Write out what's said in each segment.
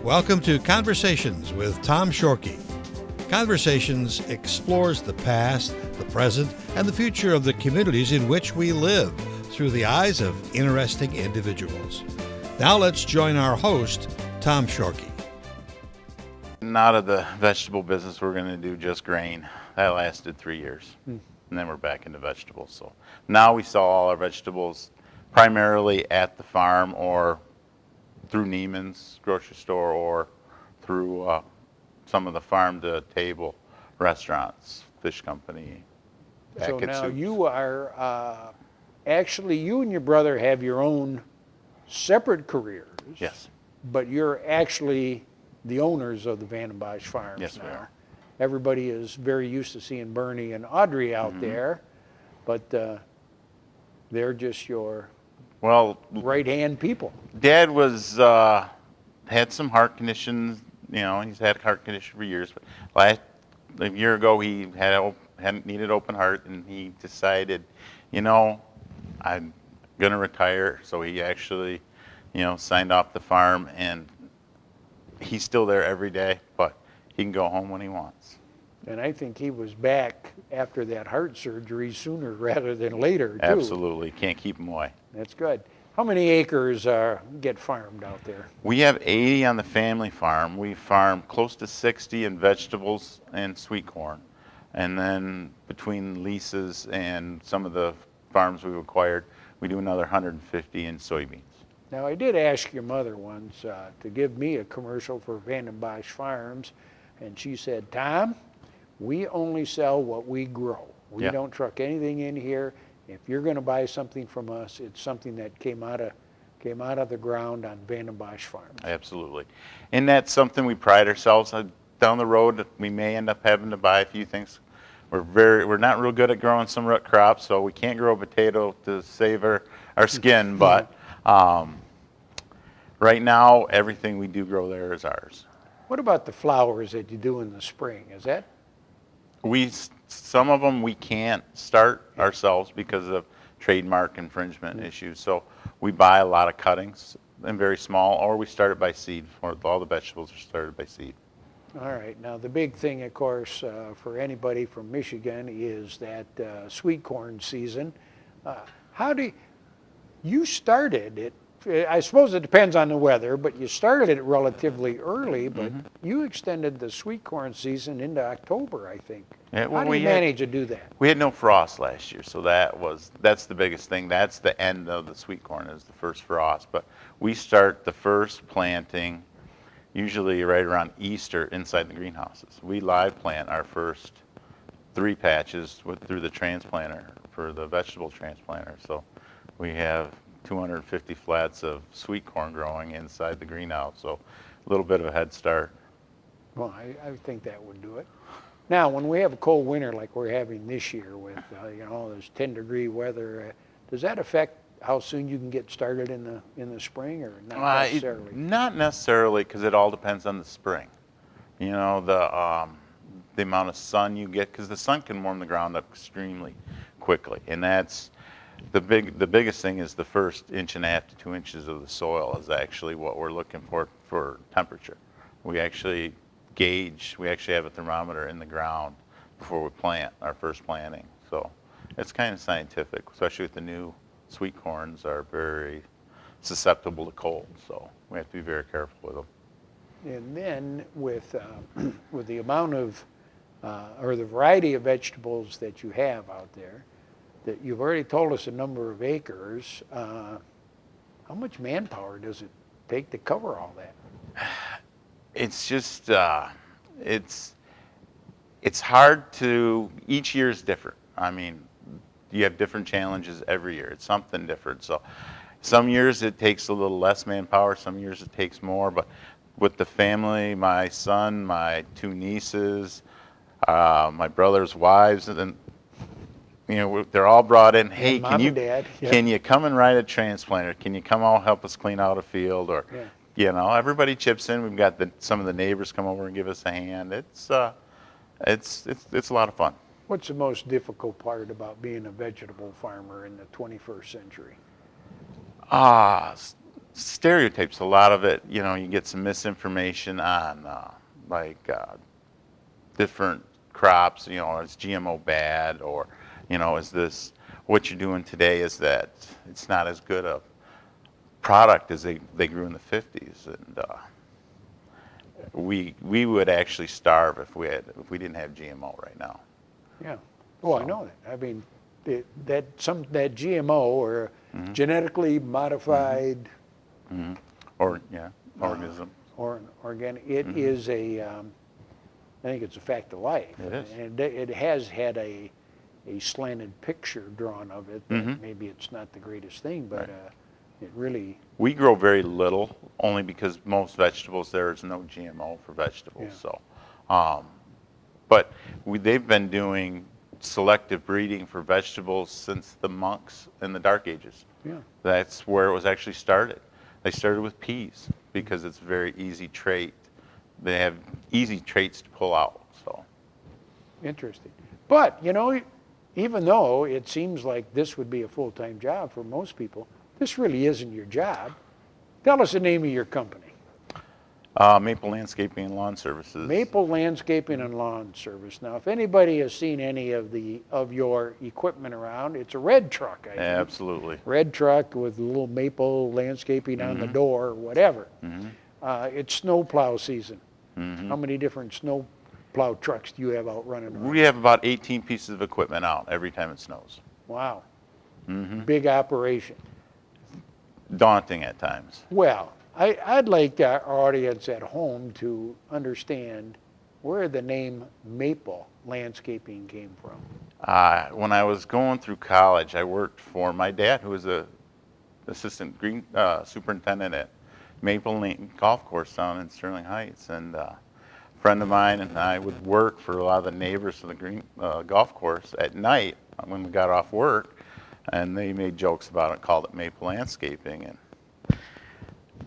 Welcome to Conversations with Tom Shorkey. Conversations explores the past, the present, and the future of the communities in which we live through the eyes of interesting individuals. Now let's join our host, Tom Shorkey. And out of the vegetable business, we're going to do just grain. That lasted 3 years. And then we're back into vegetables. So now we sell all our vegetables primarily at the farm or through Neiman's grocery store or through some of the farm-to-table restaurants, fish company, So packet now soups. you are, actually you and your brother have your own separate careers. Yes. But you're actually the owners of the Vandenbossche Farms Yes, now. we are. Everybody is very used to seeing Bernie and Audrey out there, but they're just your Well, right-hand people. Dad was had some heart conditions. You know, he's had heart condition for years. But a year ago, he had needed open heart, and he decided, you know, I'm gonna retire. So he actually, signed off the farm, and he's still there every day, but he can go home when he wants. And I think he was back after that heart surgery sooner rather than later, too. Absolutely, can't keep him away. That's good. How many acres get farmed out there? We have 80 on the family farm. We farm close to 60 in vegetables and sweet corn. And then between leases and some of the farms we've acquired, we do another 150 in soybeans. Now, I did ask your mother once to give me a commercial for Vandenbossche Farms, and she said, Tom, we only sell what we grow. We don't truck anything in here. If you're going to buy something from us, it's something that came out of the ground on Vandenbossche Farms. Absolutely. And that's something we pride ourselves on. Down the road, we may end up having to buy a few things. We're not real good at growing some root crops, so we can't grow a potato to save our skin, but right now, everything we do grow there is ours. What about the flowers that you do in the spring? Is that? Some of them we can't start ourselves because of trademark infringement issues. So we buy a lot of cuttings and very small, or we start it by seed. All the vegetables are started by seed. All right. Now, the big thing, of course, for anybody from Michigan is that sweet corn season. You started it, I suppose it depends on the weather, but you started it relatively early, but you extended the sweet corn season into October, I think. Yeah, well, How do you manage to do that? We had no frost last year, so that's the biggest thing. That's the end of the sweet corn is the first frost. But we start the first planting usually right around Easter inside the greenhouses. We live plant our first 3 patches through the transplanter for the vegetable transplanter. So we have 250 flats of sweet corn growing inside the greenhouse, so a little bit of a head start. Well, I think that would do it. Now, when we have a cold winter like we're having this year with, this 10-degree weather, does that affect how soon you can get started in the spring, or not necessarily? Not necessarily, because it all depends on the spring. The amount of sun you get, because the sun can warm the ground up extremely quickly, and that's the biggest thing is the first 1.5 to 2 inches of the soil is actually what we're looking for temperature. We actually have a thermometer in the ground before we plant our first planting. So it's kind of scientific, especially with the new sweet corns are very susceptible to cold. So we have to be very careful with them. And then with the amount of, or the variety of vegetables that you have out there, that you've already told us a number of acres, how much manpower does it take to cover all that? It's just, it's hard to, each year is different. I mean, you have different challenges every year. It's something different. So some years it takes a little less manpower, some years it takes more, but with the family, my son, my 2 nieces, my brother's wives, and then they're all brought in. Hey, Mom and Dad, can you come and ride a transplanter? Can you come out help us clean out a field? Or everybody chips in. We've got some of the neighbors come over and give us a hand. It's a lot of fun. What's the most difficult part about being a vegetable farmer in the 21st century? stereotypes. A lot of it, you get some misinformation on different crops. Is GMO bad, or is this what you're doing today? Is that it's not as good a product as they grew in the 50s, and we would actually starve if we didn't have GMO right now. Yeah. Well, I know that. I mean, that GMO or genetically modified Organism. or organic. It is I think it's a fact of life. It is. And it has had a slanted picture drawn of it. That maybe it's not the greatest thing, but it really. We grow very little, only because most vegetables there is no GMO for vegetables. Yeah. So, but they've been doing selective breeding for vegetables since the monks in the Dark Ages. Yeah. That's where it was actually started. They started with peas because it's a very easy trait. They have easy traits to pull out. So Interesting. But, even though it seems like this would be a full-time job for most people, this really isn't your job. Tell us the name of your company. Maple Landscaping and Lawn Services. Maple Landscaping and Lawn Service. Now, if anybody has seen any of your equipment around, it's a red truck, I think. Absolutely. Red truck with a little maple landscaping on the door, or whatever. It's snow plow season. How many different snow plow trucks do you have out running around? We have about 18 pieces of equipment out every time it snows. Wow. Big operation. Daunting at times. Well, I'd like our audience at home to understand where the name Maple Landscaping came from. When I was going through college, I worked for my dad, who was a assistant green superintendent at Maple Lane Golf Course down in Sterling Heights, and a friend of mine and I would work for a lot of the neighbors of the green golf course at night when we got off work, and they made jokes about it, called it Maple Landscaping, and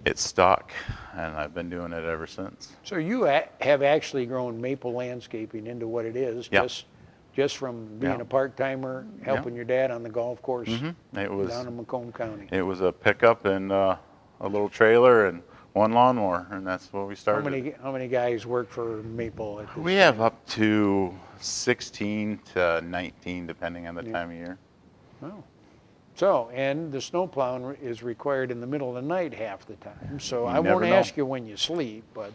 it stuck, and I've been doing it ever since. So you have actually grown Maple Landscaping into what it is, just from being a part-timer, helping your dad on the golf course It was down in Macomb County. It was a pickup and a little trailer and one lawnmower, and that's what we started. How many guys work for Maple at this We have up to 16 to 19, depending on the time of year. Oh. So, and the snow plowing is required in the middle of the night half the time. So I won't ask you when you sleep, but.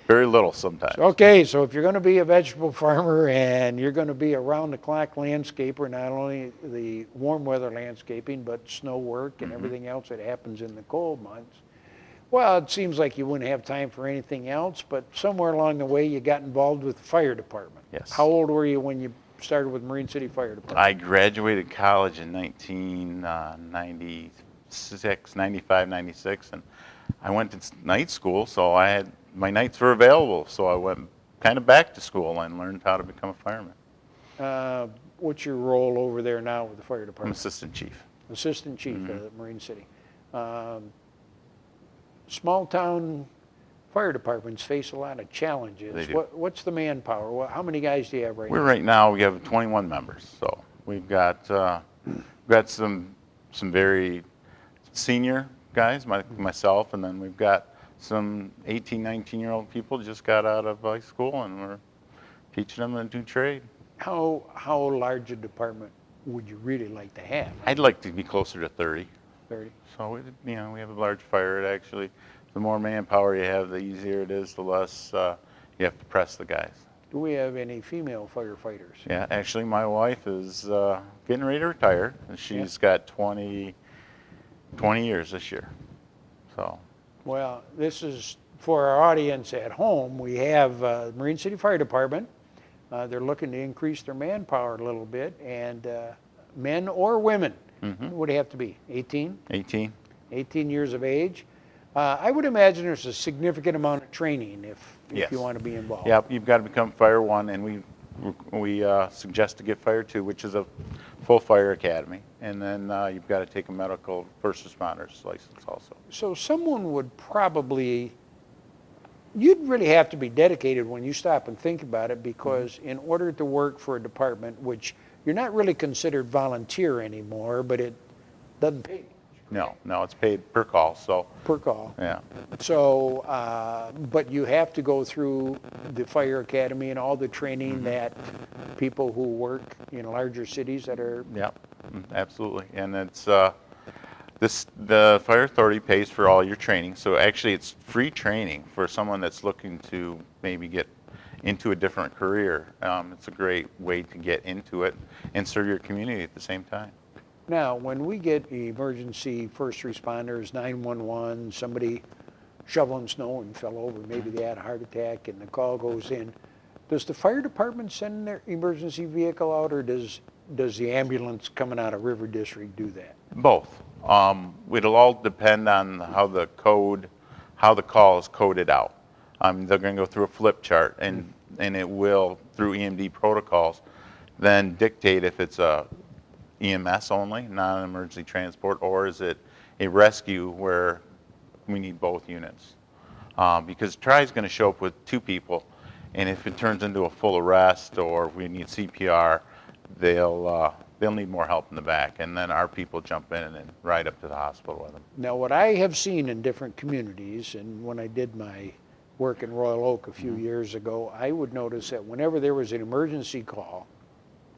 Very little sometimes. Okay, so if you're going to be a vegetable farmer and you're going to be around-the-clock landscaper, not only the warm weather landscaping, but snow work and everything else that happens in the cold months, well, it seems like you wouldn't have time for anything else, but somewhere along the way you got involved with the fire department. Yes. How old were you when you started with Marine City Fire Department? I graduated college in 1996, 95, 96, and I went to night school, so my nights were available, so I went kind of back to school and learned how to become a fireman. What's your role over there now with the fire I'm department? assistant chief. Assistant chief at Marine City. Small town fire departments face a lot of challenges. They do. What's the manpower? How many guys do you have right now? Right now we have 21 members, so we've got some very senior guys, myself, and then we've got some 18, 19-year-old people just got out of high school, and we're teaching them a new trade. How large a department would you really like to have? I'd like to be closer to 30. 30. So we have a large fire. Actually, the more manpower you have, the easier it is. The less you have to press the guys. Do we have any female firefighters? Yeah, actually, my wife is getting ready to retire, and she's got 20 years this year. So. Well, this is for our audience at home. We have Marine City Fire Department. They're looking to increase their manpower a little bit, and men or women. What would it have to be? 18? 18. 18 years of age. I would imagine there's a significant amount of training if you want to be involved. Yeah, you've got to become Fire 1, and we suggest to get Fire 2, which is a full fire academy, and then you've got to take a medical first responders license also. So someone would probably, you'd really have to be dedicated when you stop and think about it, because in order to work for a department, which you're not really considered volunteer anymore, but it doesn't pay much. No, it's paid per call, so, per call. yeah. So, but you have to go through the fire academy and all the training that people who work in larger cities that are. Yeah, absolutely. And it's, the fire authority pays for all your training, so actually it's free training for someone that's looking to maybe get into a different career. It's a great way to get into it and serve your community at the same time. Now, when we get emergency first responders, 911, somebody shoveling snow and fell over, maybe they had a heart attack and the call goes in, does the fire department send their emergency vehicle out, or does the ambulance coming out of River District do that? Both. It'll all depend on how the call is coded out. They're going to go through a flip chart, and it will, through EMD protocols, then dictate if it's a EMS only, non-emergency transport, or is it a rescue where we need both units. Because TRI is going to show up with 2 people, and if it turns into a full arrest or we need CPR, they'll need more help in the back, and then our people jump in and ride up to the hospital with them. Now, what I have seen in different communities, and when I did my work in Royal Oak a few years ago, I would notice that whenever there was an emergency call,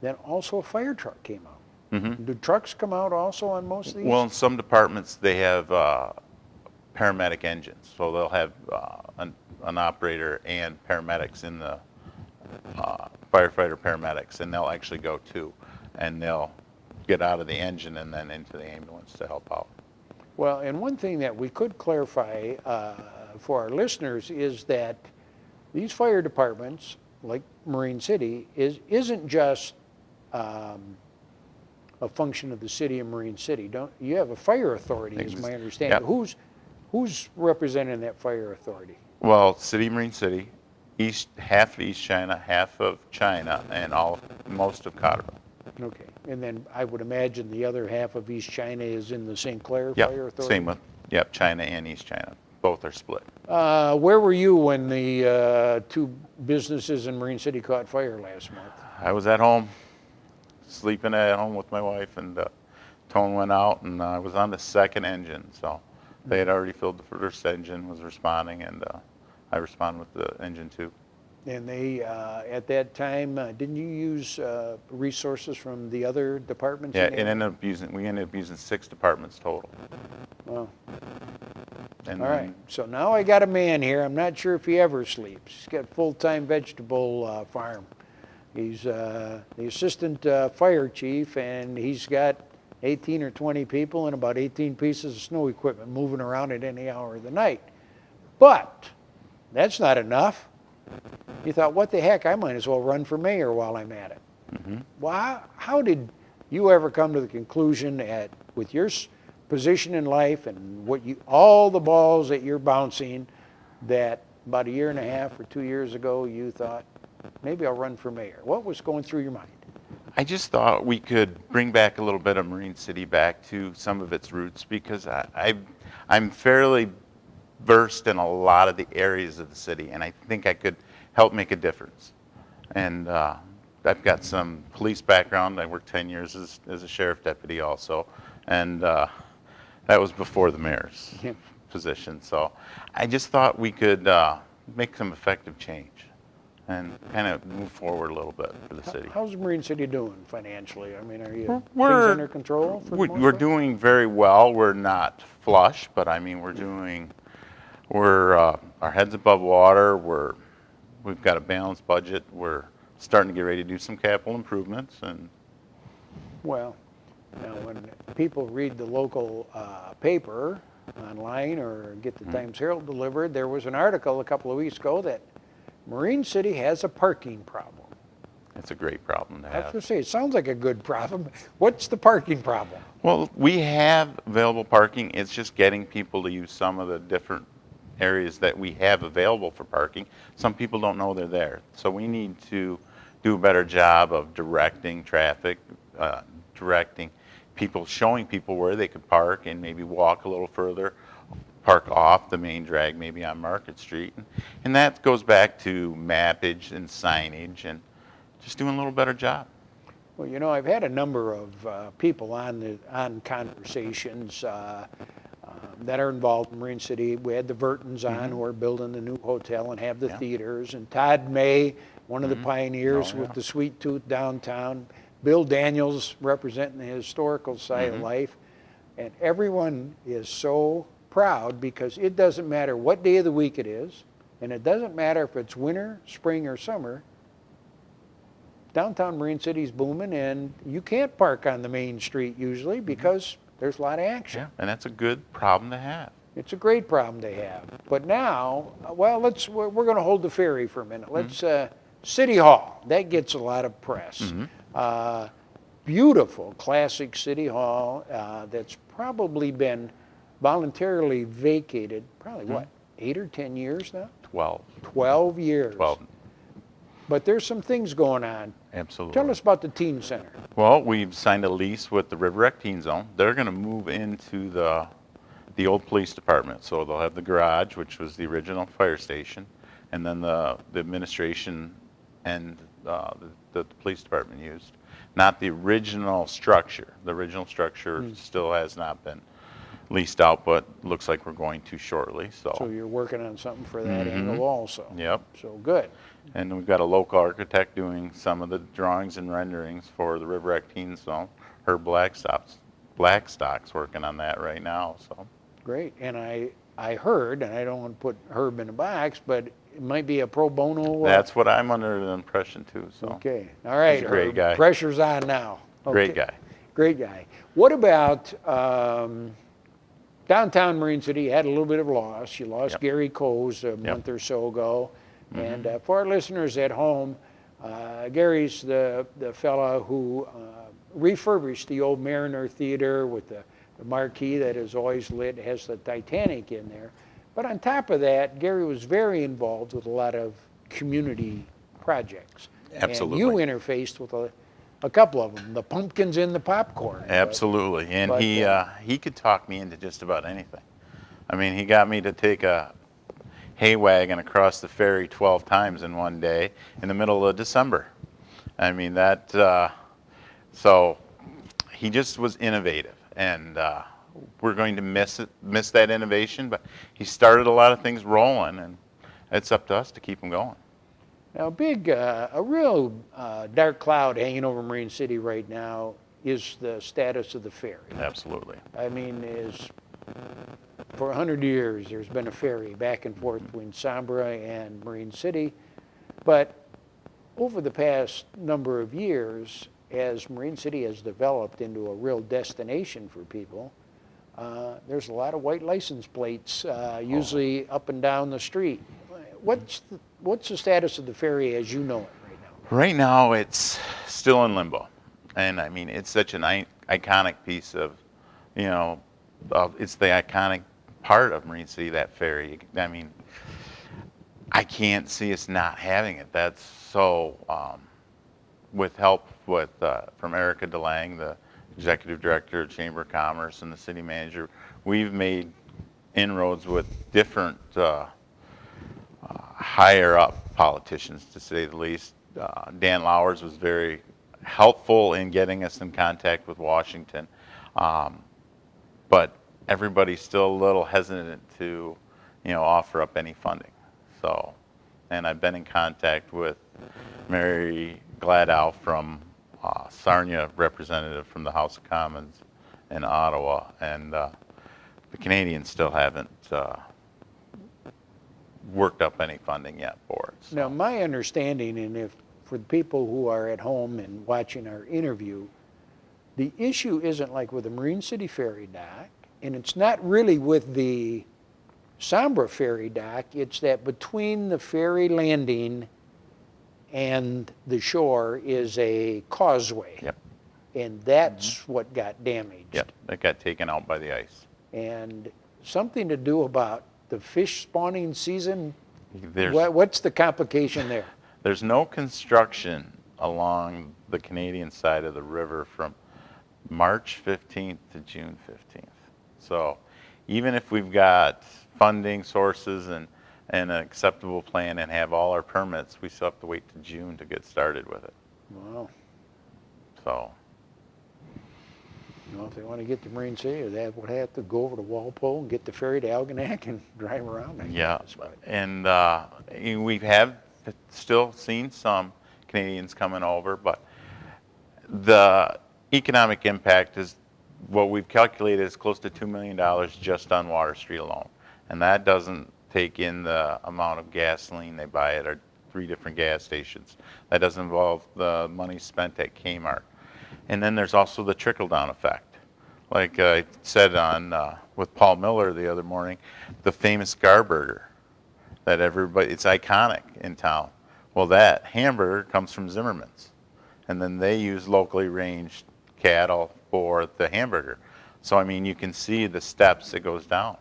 then also a fire truck came out. Do trucks come out also on most of these? Well, in some departments they have paramedic engines, so they'll have an operator and paramedics in the firefighter paramedics, and they'll actually go too, and they'll get out of the engine and then into the ambulance to help out. Well, and one thing that we could clarify for our listeners is that these fire departments, like Marine City, isn't just a function of the city of Marine City. Don't you have a fire authority, is my understanding? Yep. Who's representing that fire authority? Well, City of Marine City, half of East China, half of China, and most of Cotterville. Okay, and then I would imagine the other half of East China is in the St. Clair Yep, Fire Authority? same with, China and East China. Both are split. Where were you when the 2 businesses in Marine City caught fire last month? I was at home, sleeping at home with my wife, and the tone went out, and I was on the second engine, so they had already filled the first engine, was responding, and I responded with the engine 2. And they, at that time, didn't you use resources from the other departments? Yeah, we ended up using 6 departments total. Wow. And All right, so now I got a man here. I'm not sure if he ever sleeps. He's got a full-time vegetable farm. He's the assistant fire chief, and he's got 18 or 20 people and about 18 pieces of snow equipment moving around at any hour of the night. But that's not enough. He thought, what the heck, I might as well run for mayor while I'm at it. Well, how did you ever come to the conclusion with your position in life and all the balls that you're bouncing, that about 1.5 years or 2 years ago you thought, maybe I'll run for mayor? What was going through your mind? I just thought we could bring back a little bit of Marine City back to some of its roots, because I'm fairly versed in a lot of the areas of the city, and I think I could help make a difference. And I've got some police background. I worked 10 years as a sheriff deputy also, and that was before the mayor's position. So I just thought we could make some effective change and kind of move forward a little bit for the city. How's Marine City doing financially? I mean, are you things under control? We're doing very well. We're not flush, but I mean, our head's above water. We've got a balanced budget. We're starting to get ready to do some capital improvements. And well, now when people read the local paper online or get the Times Herald delivered, there was an article a couple of weeks ago that Marine City has a parking problem. It's a great problem to have. I was going to say, it sounds like a good problem. What's the parking problem? Well, we have available parking. It's just getting people to use some of the different areas that we have available for parking. Some people don't know they're there. So we need to do a better job of directing traffic, directing people, showing people where they could park and maybe walk a little further, park off the main drag, maybe on Market Street. And that goes back to mappage and signage and just doing a little better job. Well, you know, I've had a number of people on conversations that are involved in Marine City. We had the Vertons on, who are building the new hotel and have the theaters, and Todd May, one of the pioneers with the Sweet Tooth downtown. Bill Daniels representing the historical side of life, and everyone is so proud because it doesn't matter what day of the week it is, and it doesn't matter if it's winter, spring, or summer. Downtown Marine City's booming, and you can't park on the main street usually because there's a lot of action. Yeah, and that's a good problem to have. It's a great problem to have. But now, well, we're going to hold the ferry for a minute. Let's City Hall. That gets a lot of press. Beautiful, classic City Hall that's probably been voluntarily vacated. Probably what, 8 or 10 years now? 12. 12 years. 12. But there's some things going on. Absolutely. Tell us about the teen center. Well, we've signed a lease with the River Rec Teen Zone. They're going to move into the old police department. So they'll have the garage, which was the original fire station, and then the administration and the police department used. Not the original structure. The original structure still has not been leased out, but looks like we're going to shortly. So you're working on something for that angle also. Yep. So good. And we've got a local architect doing some of the drawings and renderings for the River Rec Teen Zone. Herb Blackstock's working on that right now. So great. And I heard, and I don't want to put Herb in a box, but it might be a pro bono. That's what I'm under the impression too. So okay. All right. He's a great Herb. guy. Pressure's on now. Okay. Great guy. Great guy. What about downtown Marine City? Had a little bit of loss. You lost Gary Coes a month or so ago. And for our listeners at home, Gary's the fella who refurbished the old Mariner Theater with the marquee that is always lit, has the Titanic in there. But on top of that, Gary was very involved with a lot of community projects. Absolutely. And you interfaced with a couple of them, the pumpkins and the popcorn. Absolutely. And he could talk me into just about anything. I mean, he got me to take a hay wagon across the ferry 12 times in one day in the middle of December. I mean, so he just was innovative, and we're going to miss that innovation, but he started a lot of things rolling, and it's up to us to keep them going. Now, a real dark cloud hanging over Marine City right now is the status of the ferry. Absolutely. I mean, for 100 years, there's been a ferry back and forth between Sombra and Marine City. But over the past number of years, as Marine City has developed into a real destination for people, there's a lot of white license plates, usually up and down the street. What's the status of the ferry as you know it right now? Right now, it's still in limbo. And I mean, it's such an iconic piece of, it's the iconic part of Marine City, that ferry. I mean, I can't see us not having it. That's so, with help from Erica DeLang, the executive director of Chamber of Commerce, and the city manager, we've made inroads with different higher up politicians, to say the least. Dan Lowers was very helpful in getting us in contact with Washington, but everybody's still a little hesitant to, offer up any funding. So, and I've been in contact with Mary Gladow from Sarnia, representative from the House of Commons in Ottawa, and the Canadians still haven't worked up any funding yet for it. So. Now, my understanding, and for the people who are at home and watching our interview, the issue isn't like with the Marine City ferry dock, and it's not really with the Sombra ferry dock. It's that between the ferry landing and the shore is a causeway. Yep. And that's what got damaged. Yep, that got taken out by the ice. And something to do about the fish spawning season. There's, what's the complication there? There's no construction along the Canadian side of the river from March 15th to June 15th. So even if we've got funding sources and an acceptable plan and have all our permits, we still have to wait to June to get started with it. Wow. So, If they want to get to Marine City, they would have to go over to Walpole and get the ferry to Algonac and drive around. I yeah, guess, but- and we have still seen some Canadians coming over, but the economic impact is what we've calculated is close to $2 million just on Water Street alone. And that doesn't take in the amount of gasoline they buy at our 3 different gas stations. That doesn't involve the money spent at Kmart. And then there's also the trickle-down effect. Like I said on with Paul Miller the other morning, the famous Garburger that everybody, it's iconic in town. Well, that hamburger comes from Zimmerman's. And then they use locally ranged cattle for the hamburger. So, I mean, you can see the steps it goes down.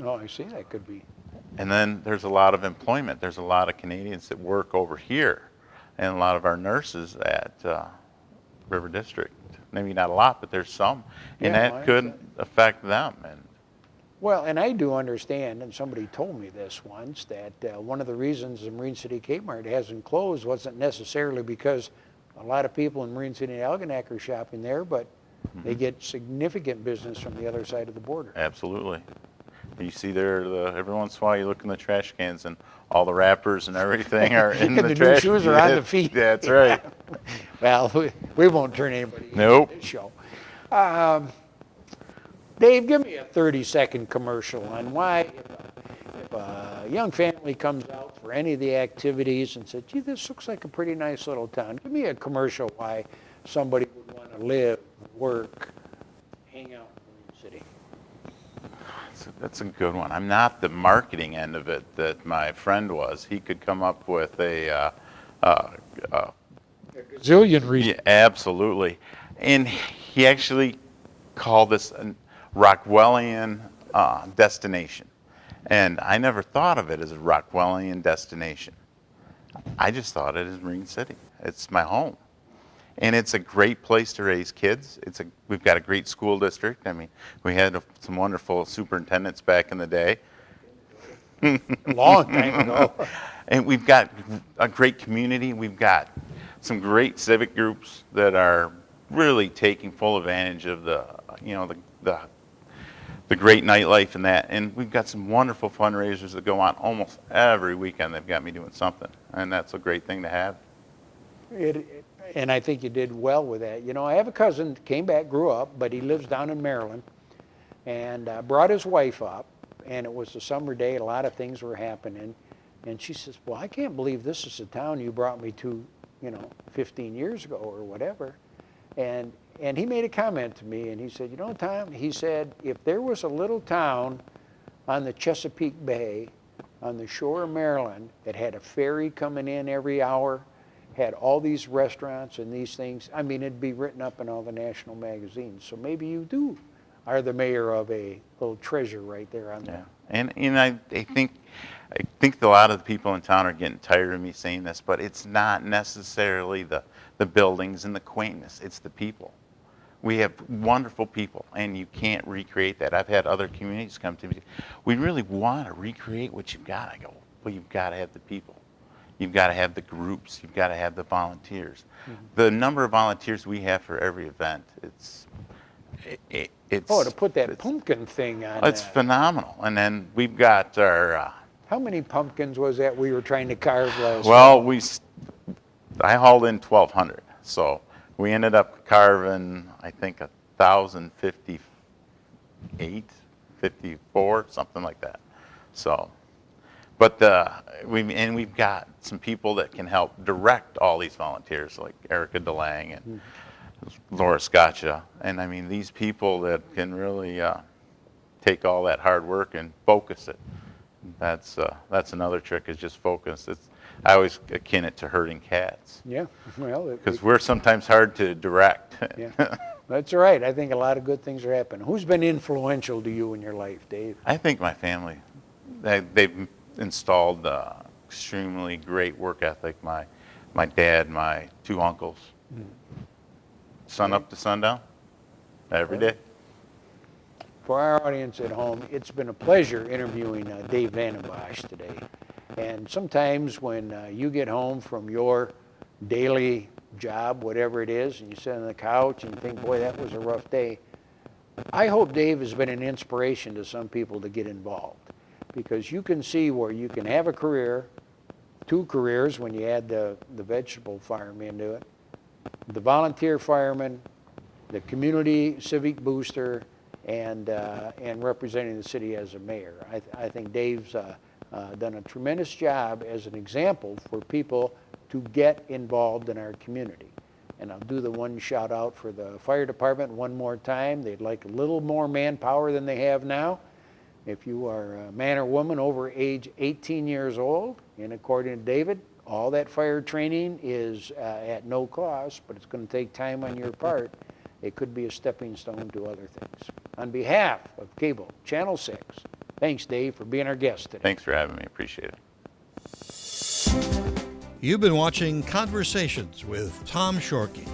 Oh, I see. That could be. And then there's a lot of employment. There's a lot of Canadians that work over here, and a lot of our nurses at River District. Maybe not a lot, but there's some. And Yeah, that could affect them. And Well, and I do understand, and somebody told me this once, that one of the reasons the Marine City Kmart hasn't closed wasn't necessarily because a lot of people in Marine City and Algonac are shopping there, but they get significant business from the other side of the border. absolutely. You see there, every once in a while you look in the trash cans and all the wrappers and everything are in the The new trash. shoes are on the feet. That's right. Well, we won't turn anybody in Nope. this show. Dave, give me a 30-second commercial on why, if a young family comes out for any of the activities and says, gee, this looks like a pretty nice little town. Give me a commercial why somebody would want to live, work, hang out in Marine City. That's a good one. I'm not the marketing end of it that my friend was. He could come up with a Gazillion reasons. yeah, absolutely. And he actually called this a Rockwellian destination. And I never thought of it as a Rockwellian destination. I just thought it as Marine City. It's my home. And it's a great place to raise kids. We've got a great school district. I mean, we had some wonderful superintendents back in the day. A long time ago. And we've got a great community. We've got some great civic groups that are really taking full advantage of the great nightlife and that. And we've got some wonderful fundraisers that go on almost every weekend. They've got me doing something, and that's a great thing to have. And I think you did well with that. I have a cousin that came back, grew up, but he lives down in Maryland, and brought his wife up, and it was a summer day, a lot of things were happening, and she says, well, I can't believe this is the town you brought me to, 15 years ago or whatever. And he made a comment to me, and he said, Tom, he said, if there was a little town on the Chesapeake Bay, on the shore of Maryland, that had a ferry coming in every hour, had all these restaurants and these things, I mean, it'd be written up in all the national magazines. So maybe you are the mayor of a little treasure right there on Yeah, and I think a lot of the people in town are getting tired of me saying this, but it's not necessarily the buildings and the quaintness. It's the people. We have wonderful people, and you can't recreate that. I've had other communities come to me. We really want to recreate what you've got. I go, well, you've got to have the people. You've got to have the groups. You've got to have the volunteers. Mm-hmm. The number of volunteers we have for every event, it's to put that pumpkin thing on. It's phenomenal. And then we've got our. How many pumpkins was that we were trying to carve last? Well, I hauled in 1,200, so we ended up carving, I think, 1,058, 54, something like that. So. But we've got some people that can help direct all these volunteers, like Erica DeLang and Laura Scotcha. And I mean, these people that can really take all that hard work and focus it. That's another trick, is just focus. I always akin it to herding cats. Yeah, well. Because we're sometimes hard to direct. Yeah, that's right. I think a lot of good things are happening. Who's been influential to you in your life, Dave? I think my family. They've installed extremely great work ethic. My dad, my 2 uncles, sun up to sundown, every day. For our audience at home, it's been a pleasure interviewing Dave Vandenbossche today. And sometimes when you get home from your daily job, whatever it is, and you sit on the couch and you think, boy, that was a rough day. I hope Dave has been an inspiration to some people to get involved, because you can see where you can have a career, 2 careers when you add the vegetable farm into it, the volunteer fireman, the community civic booster, and representing the city as a mayor. I think Dave's done a tremendous job as an example for people to get involved in our community. And I'll do the one shout out for the fire department one more time. They'd like a little more manpower than they have now. If you are a man or woman over age 18 years old, and according to David, all that fire training is at no cost, but it's going to take time on your part. It could be a stepping stone to other things. On behalf of Cable Channel 6, thanks, Dave, for being our guest today. Thanks for having me. Appreciate it. You've been watching Conversations with Tom Shorkey.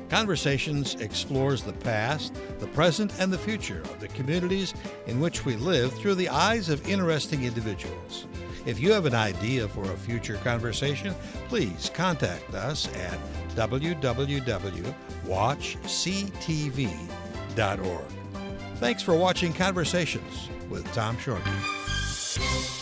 Conversations explores the past, the present, and the future of the communities in which we live through the eyes of interesting individuals. If you have an idea for a future conversation, please contact us at www.watchctv.org. Thanks for watching Conversations with Tom Shorkey.